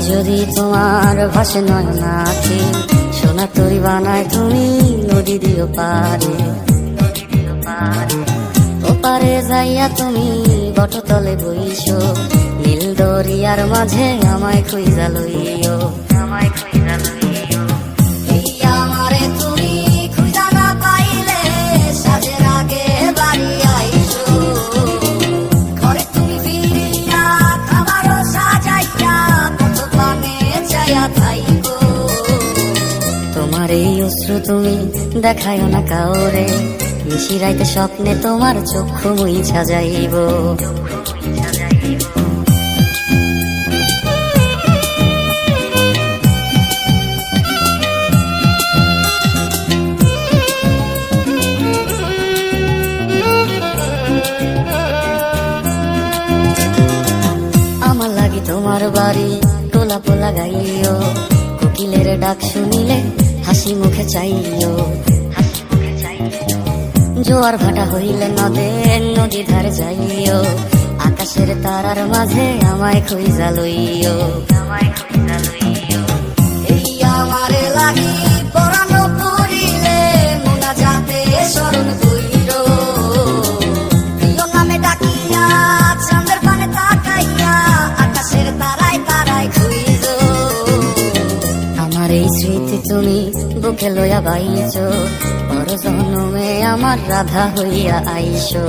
যদি তোমার ভাসে নয় নাকি সোনা তরি বানায় তুমি নদী দিও পারে ওপারে যাইয়া তুমি বটতলে বইছো নীল দরিয়ার মাঝে আমায় খুঁজা লইও এই আমারে তুমি খুঁজা না পাইলে সাজের আগে বাড়ি আইছো ঘরে তুমি ফিরিয়া খাবারও সাজাইয়া কত পানে চাইয়া থাইকো তোমার এই অশ্রু তুমি দেখায়ও না কাউরে নিশিরাইতে স্বপ্নে তোমার চক্ষু মুইছা যাইব আমার লাগি তোমার বাড়ি টোলা পোলা গাইও কোকিলের ডাক শুনিলে হাসি মুখে চাইও জোয়ার ভাটা হইলে নদী ধারে যাইও আকাশের তারার মাঝে আমায় খুঁজা লইও এই আমারে লাগি পরানো পড়িলে মোনা যাতে স্মরণ কইরো প্রিয় নামে ডাকিয়া চাঁদের পানে তাকাইয়া আকাশের তারায় তারায় খুঁজো আমার এই স্মৃতি তুমি বুকে লইয়া বাইছো পর জন্মে আমার রাধা হইয়া আইসো